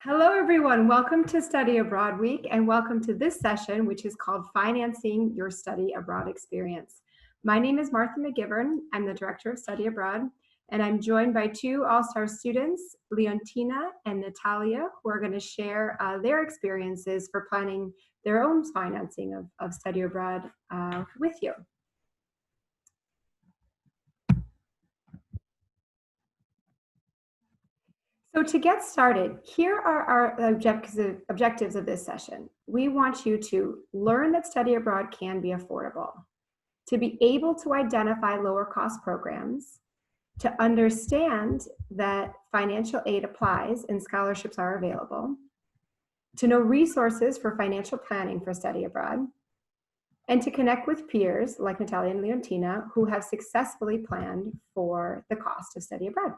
Hello, everyone. Welcome to Study Abroad Week, and welcome to this session, which is called Financing Your Study Abroad Experience. My name is Martha McGivern. I'm the Director of Study Abroad, and I'm joined by two All-Star students, Leontina and Natalia, who are going to share their experiences for planning their own financing of study abroad with you. So to get started, here are our objectives of this session. We want you to learn that study abroad can be affordable, to be able to identify lower cost programs, to understand that financial aid applies and scholarships are available, to know resources for financial planning for study abroad, and to connect with peers like Natalia and Leontina who have successfully planned for the cost of study abroad.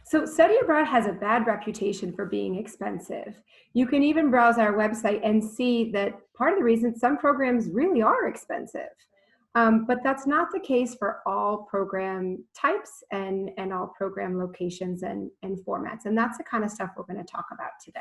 So study abroad has a bad reputation for being expensive. You can even browse our website and see that part of the reason some programs really are expensive. But that's not the case for all program types and all program locations and formats. And that's the kind of stuff we're going to talk about today.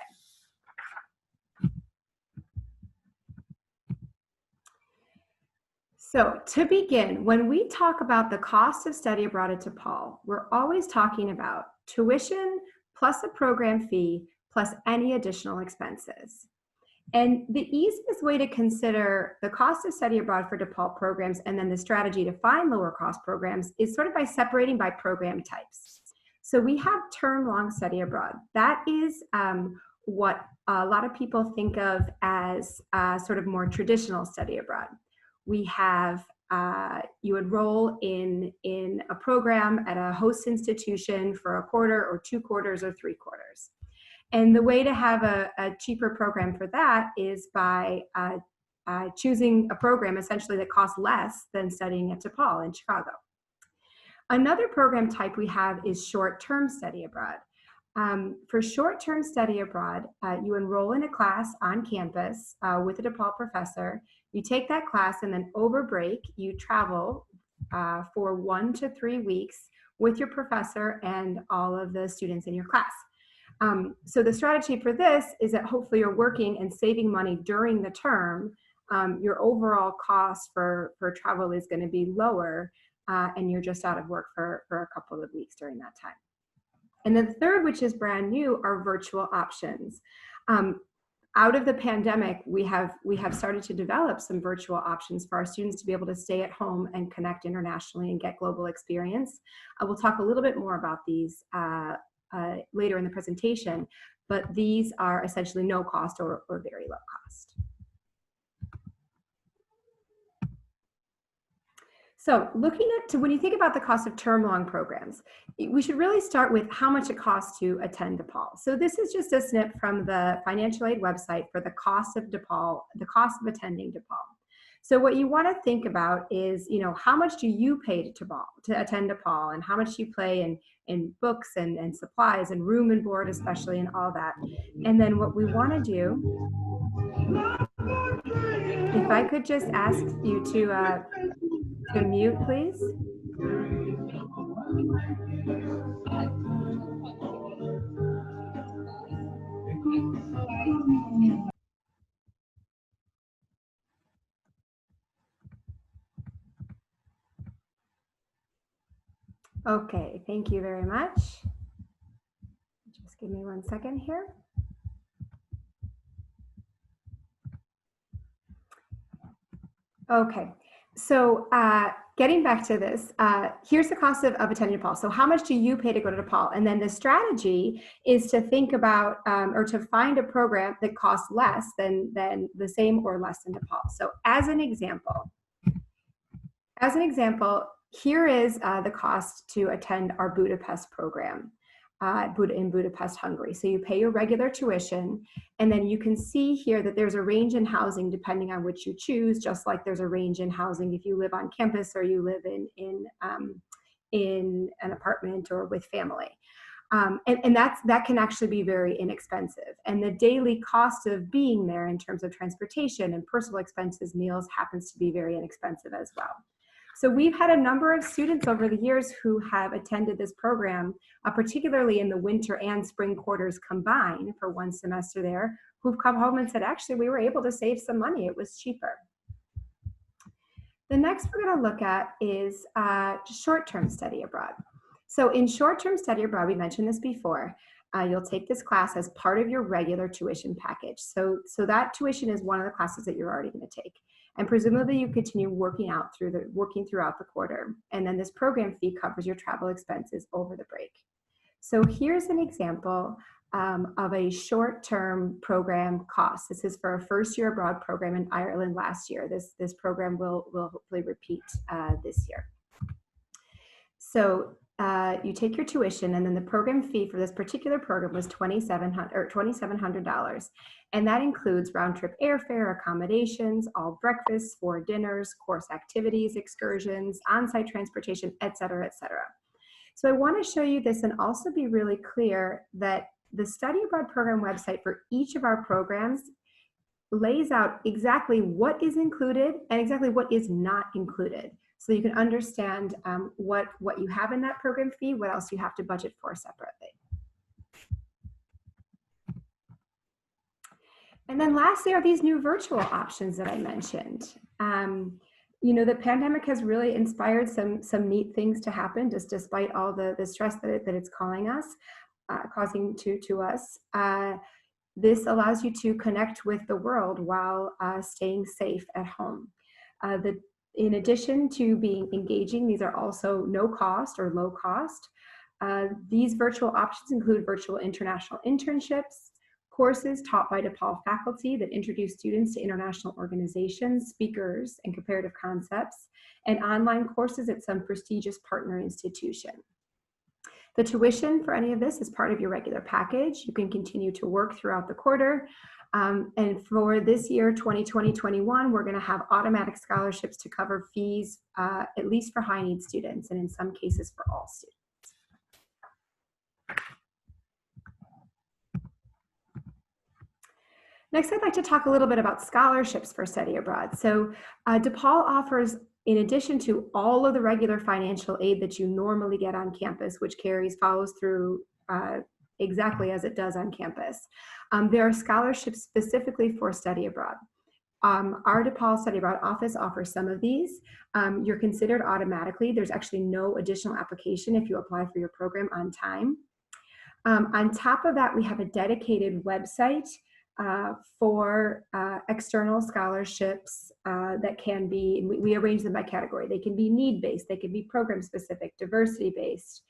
So to begin, when we talk about the cost of study abroad at DePaul, we're always talking about tuition plus a program fee plus any additional expenses. And the easiest way to consider the cost of study abroad for DePaul programs and then the strategy to find lower cost programs is sort of by separating by program types. So we have term-long study abroad. That is what a lot of people think of as sort of more traditional study abroad. We have, you enroll in a program at a host institution for a quarter or 2 quarters or 3 quarters. And the way to have a cheaper program for that is by choosing a program essentially that costs less than studying at DePaul in Chicago. Another program type we have is short-term study abroad. For short-term study abroad, you enroll in a class on campus with a DePaul professor. You take that class and then over break, you travel for 1 to 3 weeks with your professor and all of the students in your class. So the strategy for this is that hopefully you're working and saving money during the term. Your overall cost for travel is going to be lower and you're just out of work for a couple of weeks during that time. And then the third, which is brand new, are virtual options. Out of the pandemic, we have started to develop some virtual options for our students to be able to stay at home and connect internationally and get global experience. We'll talk a little bit more about these later in the presentation, but these are essentially no cost or very low cost. So looking at, when you think about the cost of term-long programs, we should really start with how much it costs to attend DePaul. So this is just a snip from the financial aid website for the cost of DePaul, the cost of attending DePaul. So what you want to think about is, how much do you pay to attend DePaul, and how much do you pay in books and supplies and room and board especially and all that. And then what we want to do, if I could just ask you to mute, please. Okay, thank you very much. Just give me 1 second here. Okay, so getting back to this, here's the cost of attending DePaul. So how much do you pay to go to DePaul? And then the strategy is to think about or to find a program that costs less than the same or less than DePaul. So as an example, here is the cost to attend our Budapest program in Budapest, Hungary. So you pay your regular tuition, and then you can see here that there's a range in housing depending on which you choose, just like there's a range in housing if you live on campus or you live in an apartment or with family. And that can actually be very inexpensive. And the daily cost of being there in terms of transportation and personal expenses, meals, happens to be very inexpensive as well. So we've had a number of students over the years who have attended this program, particularly in the winter and spring quarters combined for one semester there, who've come home and said, actually, we were able to save some money. It was cheaper. The next we're going to look at is short-term study abroad. So in short-term study abroad, we mentioned this before, you'll take this class as part of your regular tuition package. So that tuition is one of the classes that you're already going to take. And presumably you continue working throughout the quarter. And then this program fee covers your travel expenses over the break. So here's an example of a short-term program cost. This is for a first-year abroad program in Ireland last year. This program will hopefully repeat this year. So you take your tuition, and then the program fee for this particular program was $2,700, and that includes round-trip airfare, accommodations, all breakfasts, 4 dinners, course activities, excursions, on-site transportation, et cetera, et cetera. So I want to show you this and also be really clear that the study abroad program website for each of our programs lays out exactly what is included and exactly what is not included. So you can understand what you have in that program fee, what else you have to budget for separately. And then lastly are these new virtual options that I mentioned. You know, the pandemic has really inspired some neat things to happen, just despite all the stress that it's causing to us. This allows you to connect with the world while staying safe at home. In addition to being engaging, these are also no cost or low cost. These virtual options include virtual international internships, courses taught by DePaul faculty that introduce students to international organizations, speakers, and comparative concepts, and online courses at some prestigious partner institution. The tuition for any of this is part of your regular package. You can continue to work throughout the quarter. And for this year, 2020-21, we're going to have automatic scholarships to cover fees, at least for high need students, and in some cases for all students. Next, I'd like to talk a little bit about scholarships for study abroad. So DePaul offers, in addition to all of the regular financial aid that you normally get on campus, which follows through exactly as it does on campus, there are scholarships specifically for study abroad. Our DePaul Study Abroad office offers some of these. You're considered automatically. There's actually no additional application if you apply for your program on time. On top of that, we have a dedicated website for external scholarships that can be, we arrange them by category. They can be need-based, they can be program-specific, diversity-based,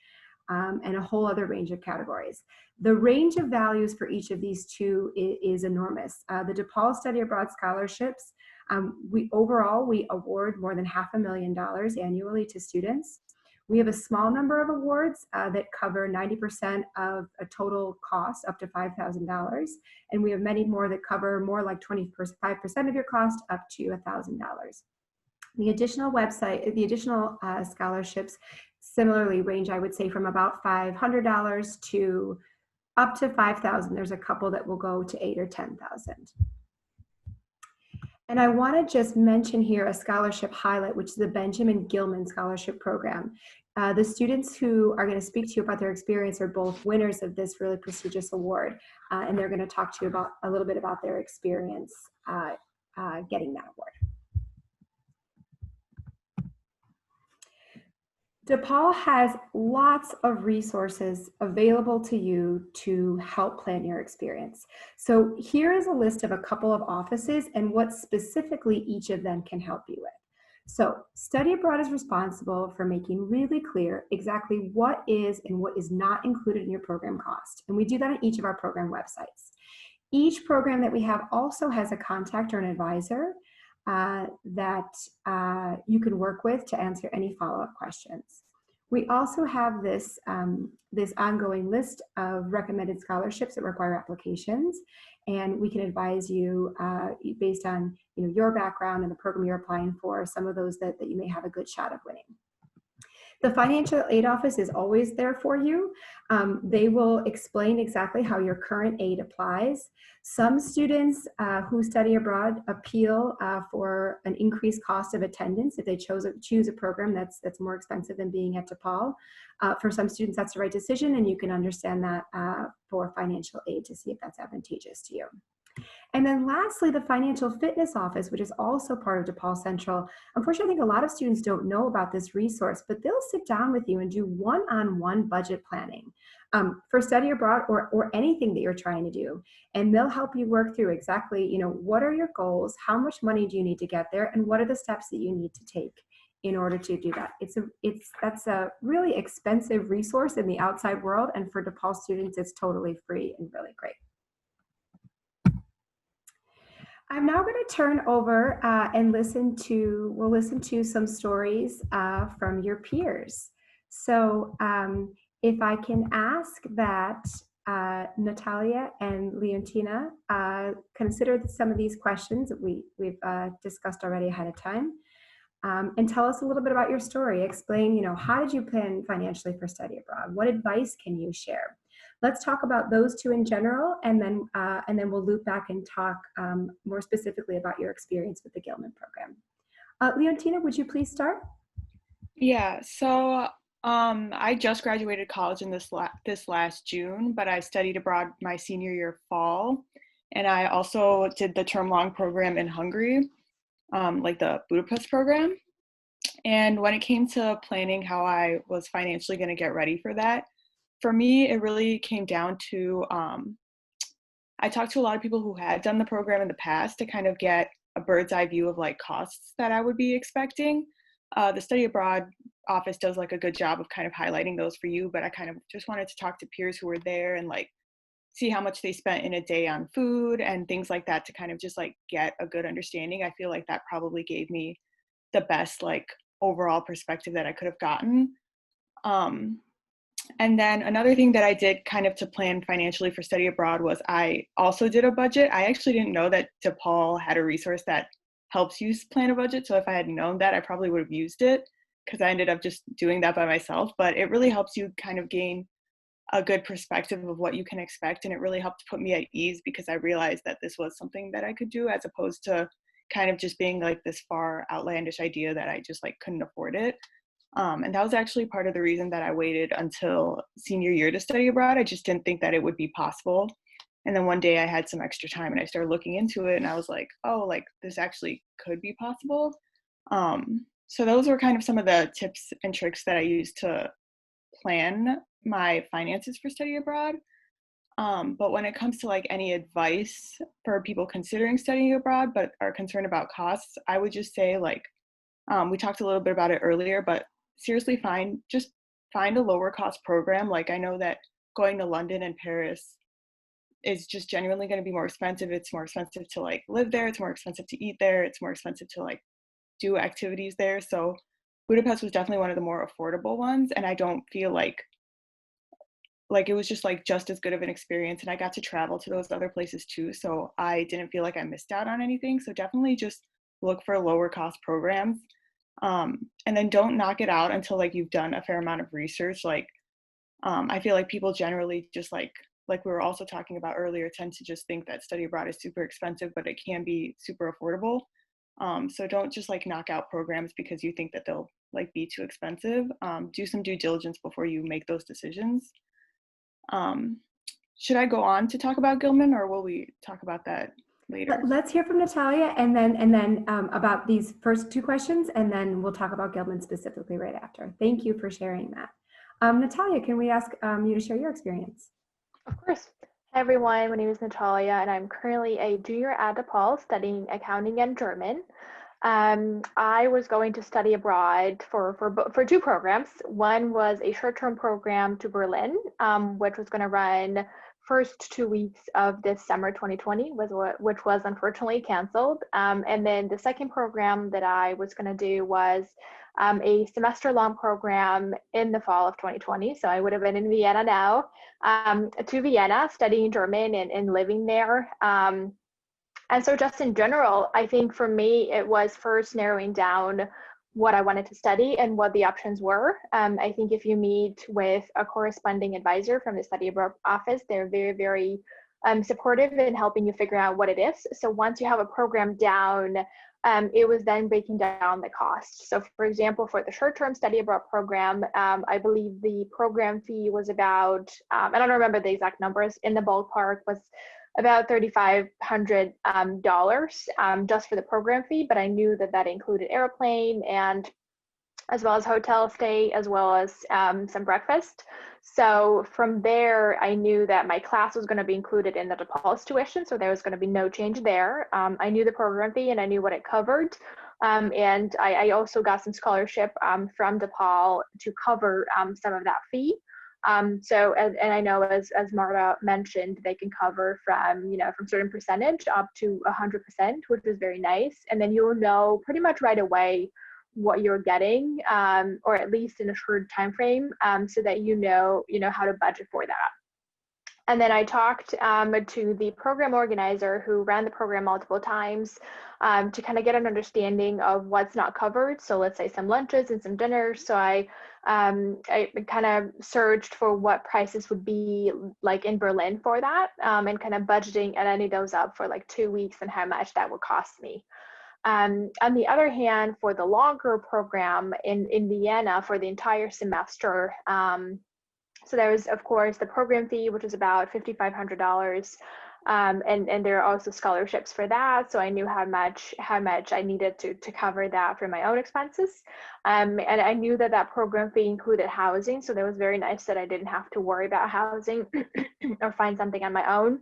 and a whole other range of categories. The range of values for each of these two is enormous. The DePaul Study Abroad scholarships, we award more than $500,000 annually to students. We have a small number of awards that cover 90% of a total cost up to $5,000. And we have many more that cover more like 25% of your cost up to $1,000. The additional scholarships similarly range, I would say, from about $500 to up to $5,000. There's a couple that will go to $8,000 or $10,000. And I want to just mention here a scholarship highlight, which is the Benjamin Gilman Scholarship Program. The students who are going to speak to you about their experience are both winners of this really prestigious award, and they're going to talk to you a little bit about their experience getting that award. DePaul has lots of resources available to you to help plan your experience. So here is a list of a couple of offices and what specifically each of them can help you with. So Study Abroad is responsible for making really clear exactly what is and what is not included in your program cost. And we do that on each of our program websites. Each program that we have also has a contact or an advisor that you can work with to answer any follow-up questions. We also have this ongoing list of recommended scholarships that require applications, and we can advise you based on your background and the program you're applying for, some of those that you may have a good shot of winning. The financial aid office is always there for you. They will explain exactly how your current aid applies. Some students who study abroad appeal for an increased cost of attendance if they choose a program that's more expensive than being at DePaul. For some students, that's the right decision, and you can understand that for financial aid to see if that's advantageous to you. And then lastly, the financial fitness office, which is also part of DePaul Central. Unfortunately, I think a lot of students don't know about this resource, but they'll sit down with you and do one-on-one budget planning for study abroad or anything that you're trying to do. And they'll help you work through exactly, what are your goals? How much money do you need to get there? And what are the steps that you need to take in order to do that? That's a really expensive resource in the outside world. And for DePaul students, it's totally free and really great. I'm now going to turn over and we'll listen to some stories from your peers. So if I can ask that Natalia and Leontina consider some of these questions that we've discussed already ahead of time, and tell us a little bit about your story. Explain, how did you plan financially for study abroad? What advice can you share? Let's talk about those two in general, and then we'll loop back and talk more specifically about your experience with the Gilman program. Leontina, would you please start? Yeah, so I just graduated college in this last June, but I studied abroad my senior year fall, and I also did the term-long program in Hungary, like the Budapest program. And when it came to planning how I was financially going to get ready for that, for me, it really came down to I talked to a lot of people who had done the program in the past to kind of get a bird's eye view of like costs that I would be expecting. The study abroad office does like a good job of kind of highlighting those for you, but I kind of just wanted to talk to peers who were there and like see how much they spent in a day on food and things like that to kind of just like get a good understanding. I feel like that probably gave me the best like overall perspective that I could have gotten. And then another thing that I did kind of to plan financially for study abroad was I also did a budget. I actually didn't know that DePaul had a resource that helps you plan a budget. So if I had known that, I probably would have used it because I ended up just doing that by myself. But it really helps you kind of gain a good perspective of what you can expect. And it really helped put me at ease because I realized that this was something that I could do as opposed to kind of just being like this far outlandish idea that I just like couldn't afford it. And that was actually part of the reason that I waited until senior year to study abroad. I just didn't think that it would be possible. And then one day I had some extra time and I started looking into it and I was like, oh, like this actually could be possible. So those were kind of some of the tips and tricks that I used to plan my finances for study abroad. But when it comes to like any advice for people considering studying abroad but are concerned about costs, I would just say like, we talked a little bit about it earlier, but seriously find a lower cost program. Like I know that going to London and Paris is just genuinely going to be more expensive. It's more expensive to like live there. It's more expensive to eat there. It's more expensive to like do activities there. So Budapest was definitely one of the more affordable ones. And I don't feel like it was just like just as good of an experience. And I got to travel to those other places too. So I didn't feel like I missed out on anything. So definitely just look for lower cost programs. And then don't knock it out until like you've done a fair amount of research. Like I feel like people generally just like we were also talking about earlier, tend to just think that study abroad is super expensive, but it can be super affordable. So don't just like knock out programs because you think that they'll like be too expensive. Do some due diligence before you make those decisions. Should I go on to talk about Gilman or will we talk about that later? Let's hear from Natalia and then about these first two questions, and then we'll talk about Gilman specifically right after. Thank you for sharing that. Natalia, can we ask you to share your experience? Of course. Hi everyone, my name is Natalia and I'm currently a junior at DePaul studying accounting and German. I was going to study abroad for two programs. One was a short-term program to Berlin, which was going to run first 2 weeks of this summer 2020, which was unfortunately canceled. And then the second program that I was going to do was a semester-long program in the fall of 2020. So I would have been in Vienna now, to Vienna studying German and living there. And so just in general, I think for me, it was first narrowing down what I wanted to study and what the options were. I think if you meet with a corresponding advisor from the study abroad office, they're very, very supportive in helping you figure out what it is. So once you have a program down, it was then breaking down the cost. So for example, for the short-term study abroad program, I believe the program fee was about, I don't remember the exact numbers, in the ballpark was about $3,500 just for the program fee, but I knew that that included airplane and as well as hotel stay, as well as some breakfast. So from there, I knew that my class was going to be included in the DePaul's tuition, so there was going to be no change there. I knew the program fee and I knew what it covered. And I also got some scholarship from DePaul to cover some of that fee. And I know as Marta mentioned, they can cover from, from certain percentage up to 100%, which is very nice. And then you'll know pretty much right away what you're getting, or at least in a short time frame, so that you know how to budget for that. And then I talked to the program organizer who ran the program multiple times to kind of get an understanding of what's not covered. So let's say some lunches and some dinners. So I kind of searched for what prices would be like in Berlin for that, and kind of budgeting and ending those up for like 2 weeks and how much that would cost me. On the other hand, for the longer program in Vienna for the entire semester, so there was, of course, the program fee, which is about $5,500, and there are also scholarships for that. So I knew how much I needed to cover that for my own expenses, and I knew that that program fee included housing. So that was very nice that I didn't have to worry about housing or find something on my own.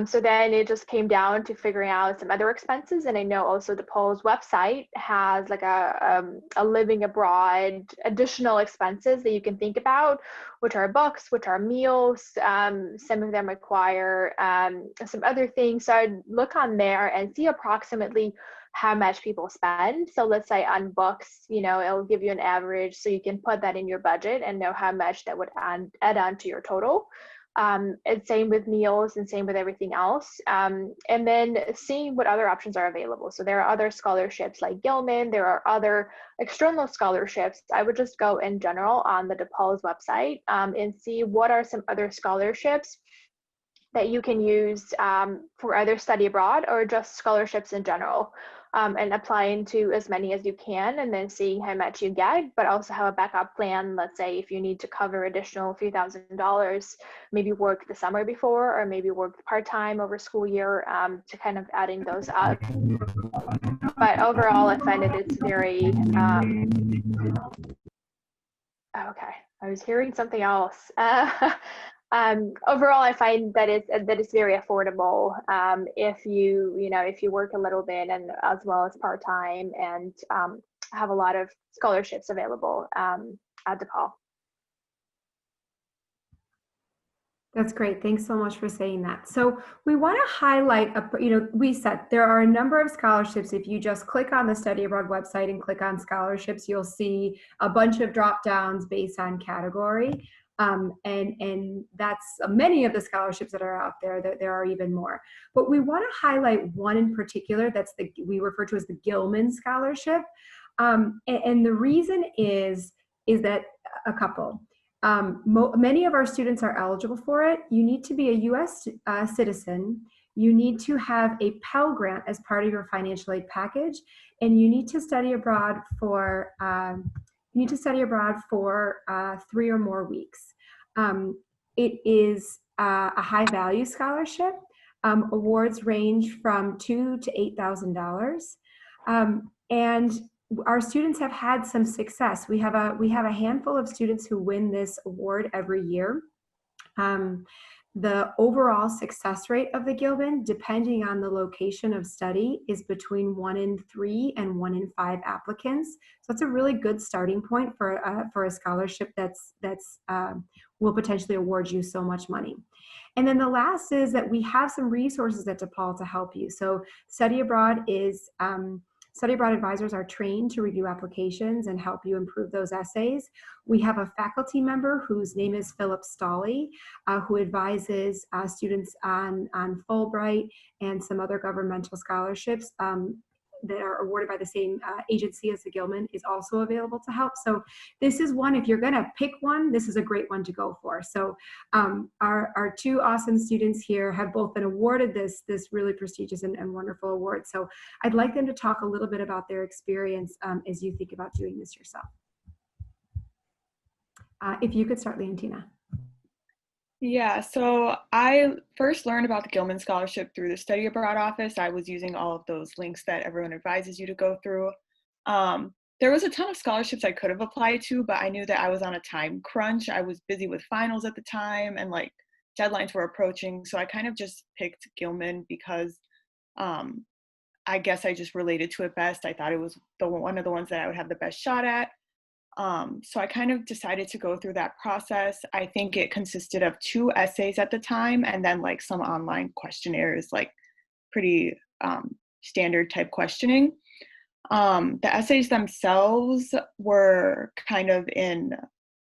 So then it just came down to figuring out some other expenses. And I know also DePaul's website has like a living abroad additional expenses that you can think about, which are books, which are meals. Some of them require some other things. So I'd look on there and see approximately how much people spend. So let's say on books, it'll give you an average, so you can put that in your budget and know how much that would add on to your total. And same with meals and same with everything else. And then seeing what other options are available. So there are other scholarships like Gilman, there are other external scholarships. I would just go in general on the DePaul's website and see what are some other scholarships that you can use for either study abroad or just scholarships in general, and applying to as many as you can and then seeing how much you get, but also have a backup plan. Let's say if you need to cover additional $3,000, maybe work the summer before or maybe work part-time over school year, to kind of adding those up. But overall, I find that it's very, okay, I was hearing something else. Overall, I find that it's very affordable if you work a little bit and as well as part-time, and have a lot of scholarships available at DePaul. That's great. Thanks so much for saying that. So we want to highlight, we said there are a number of scholarships. If you just click on the Study Abroad website and click on scholarships, you'll see a bunch of drop downs based on category. And that's many of the scholarships that are out there. There are even more. But we want to highlight one in particular that's we refer to as the Gilman Scholarship. And the reason is that a couple. Many of our students are eligible for it. You need to be a U.S. Citizen. You need to have a Pell Grant as part of your financial aid package, and you need to study abroad for 3 or more weeks. It is a high value scholarship. Awards range from $2,000 to $8,000, and our students have had some success. We have a handful of students who win this award every year. The overall success rate of the Gilman, depending on the location of study, is between 1 in 3 and 1 in 5 applicants. So it's a really good starting point for a scholarship that's will potentially award you so much money. And then the last is that we have some resources at DePaul to help you. So Study Abroad advisors are trained to review applications and help you improve those essays. We have a faculty member whose name is Philip Stolley, who advises students on Fulbright and some other governmental scholarships. that are awarded by the same agency as the Gilman is also available to help. So this is one, if you're going to pick one, this is a great one to go for. So our two awesome students here have both been awarded this really prestigious and wonderful award. So I'd like them to talk a little bit about their experience as you think about doing this yourself. If you could start, Leontina. Yeah, so I first learned about the Gilman Scholarship through the Study Abroad office. I was using all of those links that everyone advises you to go through. There was a ton of scholarships I could have applied to, but I knew that I was on a time crunch. I was busy with finals at the time and like deadlines were approaching. So I kind of just picked Gilman because I guess I just related to it best. I thought it was one of the ones that I would have the best shot at. So I kind of decided to go through that process. I think it consisted of 2 essays at the time and then like some online questionnaires, like pretty standard type questioning. The essays themselves were kind of in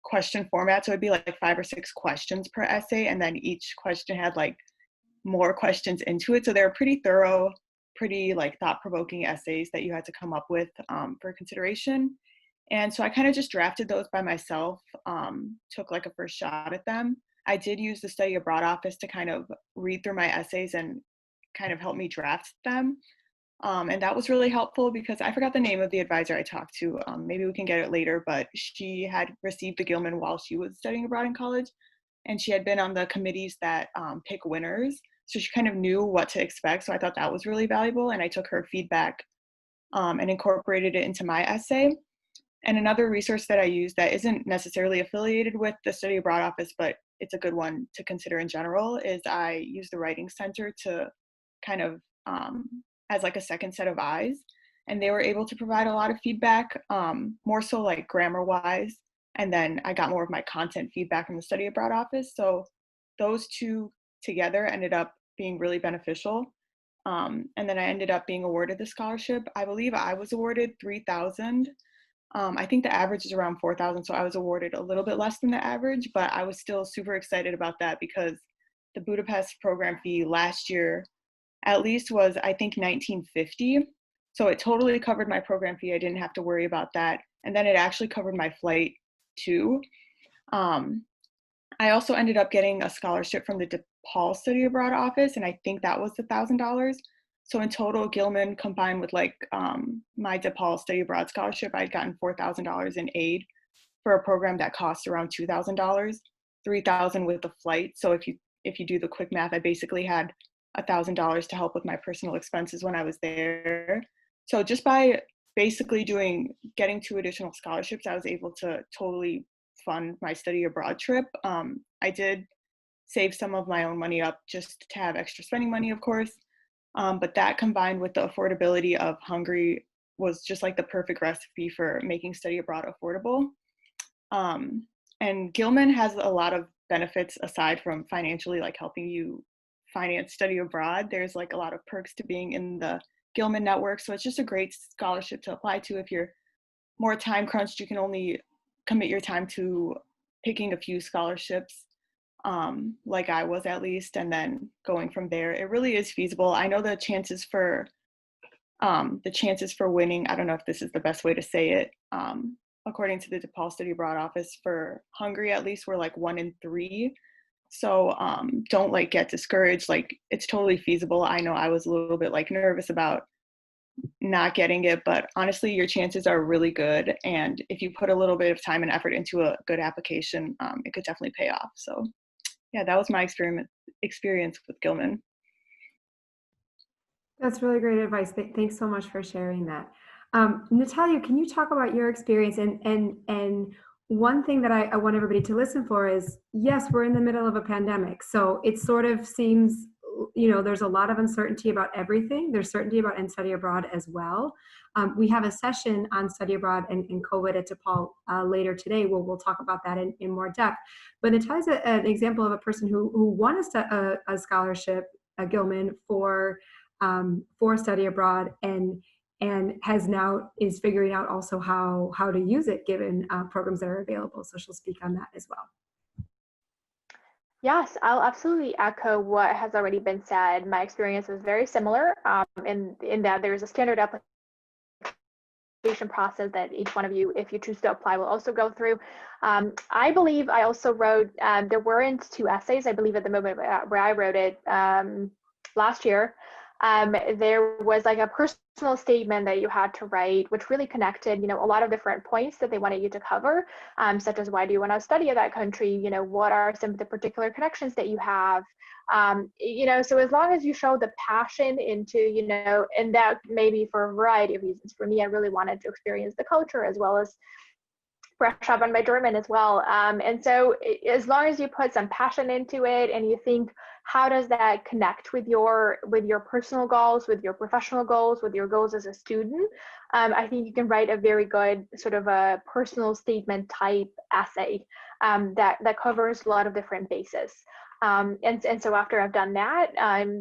question format. So it'd be like 5 or 6 questions per essay. And then each question had like more questions into it. So they were pretty thorough, pretty like thought-provoking essays that you had to come up with for consideration. And so I kind of just drafted those by myself, took like a first shot at them. I did use the Study Abroad office to kind of read through my essays and kind of help me draft them. And that was really helpful because I forgot the name of the advisor I talked to. Maybe we can get it later, but she had received the Gilman while she was studying abroad in college. And she had been on the committees that pick winners. So she kind of knew what to expect. So I thought that was really valuable. And I took her feedback and incorporated it into my essay. And another resource that I use that isn't necessarily affiliated with the Study Abroad office, but it's a good one to consider in general, is I use the Writing Center to kind of as like a second set of eyes. And they were able to provide a lot of feedback, more so like grammar-wise. And then I got more of my content feedback from the Study Abroad office. So those two together ended up being really beneficial. And then I ended up being awarded the scholarship. I believe I was awarded $3,000. I think the average is around 4,000, so I was awarded a little bit less than the average, but I was still super excited about that because the Budapest program fee last year at least was, I think, $1,950. So it totally covered my program fee. I didn't have to worry about that. And then it actually covered my flight too. I also ended up getting a scholarship from the DePaul Study Abroad office, and I think that was $1,000. So in total, Gilman combined with like my DePaul Study Abroad scholarship, I'd gotten $4,000 in aid for a program that costs around $2,000, $3,000 with the flight. So if you do the quick math, I basically had $1,000 to help with my personal expenses when I was there. So just by basically getting 2 additional scholarships, I was able to totally fund my study abroad trip. I did save some of my own money up just to have extra spending money, of course. But that combined with the affordability of Hungary was just like the perfect recipe for making study abroad affordable. And Gilman has a lot of benefits aside from financially, like helping you finance study abroad. There's like a lot of perks to being in the Gilman network. So it's just a great scholarship to apply to. If you're more time crunched, you can only commit your time to picking a few scholarships, like I was at least, and then going from there. It really is feasible. I know the chances for winning, I don't know if this is the best way to say it, according to the DePaul Study Abroad office for Hungary at least, were like 1 in 3. So don't like get discouraged. Like it's totally feasible. I know I was a little bit like nervous about not getting it, but honestly, your chances are really good. And if you put a little bit of time and effort into a good application, it could definitely pay off. So yeah, that was my experience with Gilman. That's really great advice. Thanks so much for sharing that. Natalia, can you talk about your experience? And one thing that I want everybody to listen for is, yes, we're in the middle of a pandemic. So it sort of seems, there's a lot of uncertainty about everything. There's certainty about study abroad as well. We have a session on study abroad and COVID at DePaul later today where we'll talk about that in more depth. But Natalia's an example of a person who won a scholarship, a Gilman, for study abroad and is figuring out also how to use it given programs that are available. So she'll speak on that as well. Yes, I'll absolutely echo what has already been said. My experience was very similar in that there's a standard application application process that each one of you, if you choose to apply, will also go through. I believe I also wrote, there weren't 2 essays, I believe at the moment where I wrote it last year. There was like a personal statement that you had to write, which really connected, a lot of different points that they wanted you to cover, such as why do you want to study at that country? What are some of the particular connections that you have? So as long as you show the passion into, and that maybe for a variety of reasons. For me, I really wanted to experience the culture as well as brush up on my German as well. And so as long as you put some passion into it and you think, how does that connect with your personal goals, with your professional goals, with your goals as a student? I think you can write a very good sort of a personal statement type essay that covers a lot of different bases. And so after I've done that,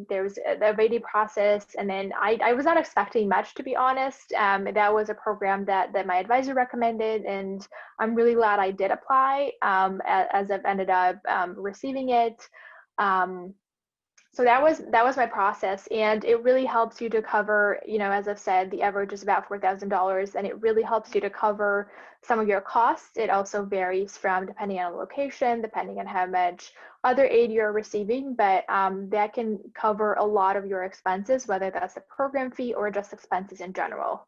there was the rating process, and then I was not expecting much, to be honest. That was a program that my advisor recommended, and I'm really glad I did apply as I've ended up receiving it. So that was my process, and it really helps you to cover, as I've said, the average is about $4,000, and it really helps you to cover some of your costs. It also varies from depending on the location, depending on how much other aid you're receiving, but that can cover a lot of your expenses, whether that's the program fee or just expenses in general.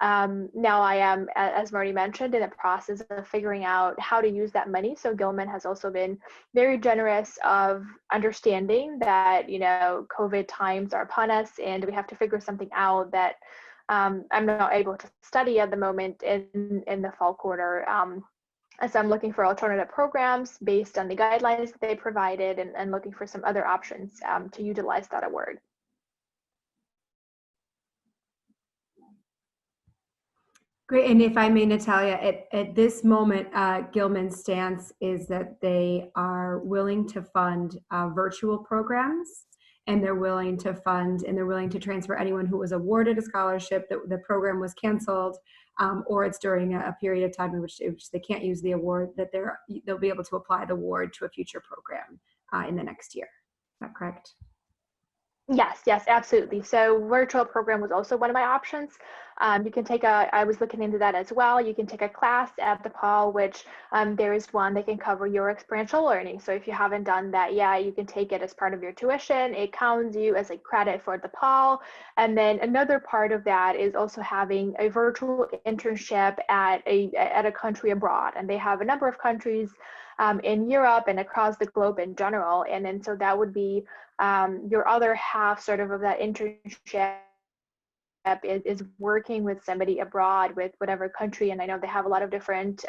Now I am, as Marty mentioned, in the process of figuring out how to use that money. So Gilman has also been very generous of understanding that, COVID times are upon us and we have to figure something out that I'm not able to study at the moment in the fall quarter. So I'm looking for alternative programs based on the guidelines that they provided and looking for some other options to utilize that award. Great. And if I may, Natalia, at this moment, Gilman's stance is that they are willing to fund virtual programs, and they're willing to fund and they're willing to transfer anyone who was awarded a scholarship that the program was canceled, or it's during a period of time in which they can't use the award, that they'll be able to apply the award to a future program in the next year. Is that correct? Yes, absolutely. So virtual program was also one of my options. You can take I was looking into that as well. You can take a class at DePaul, which there is one that can cover your experiential learning. So if you haven't done that yet, you can take it as part of your tuition. It counts you as a credit for DePaul. And then another part of that is also having a virtual internship at a country abroad. And they have a number of countries in Europe and across the globe in general. And then so that would be your other half sort of that internship is working with somebody abroad with whatever country. And I know they have a lot of different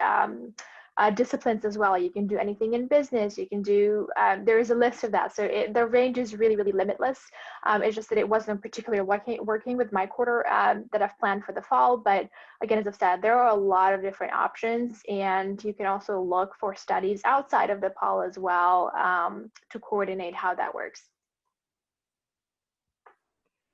disciplines as well. You can do anything in business. You can do, there is a list of that. So the range is really, really limitless. It's just that it wasn't particularly working with my quarter that I've planned for the fall. But again, as I've said, there are a lot of different options, and you can also look for studies outside of DePaul as well to coordinate how that works.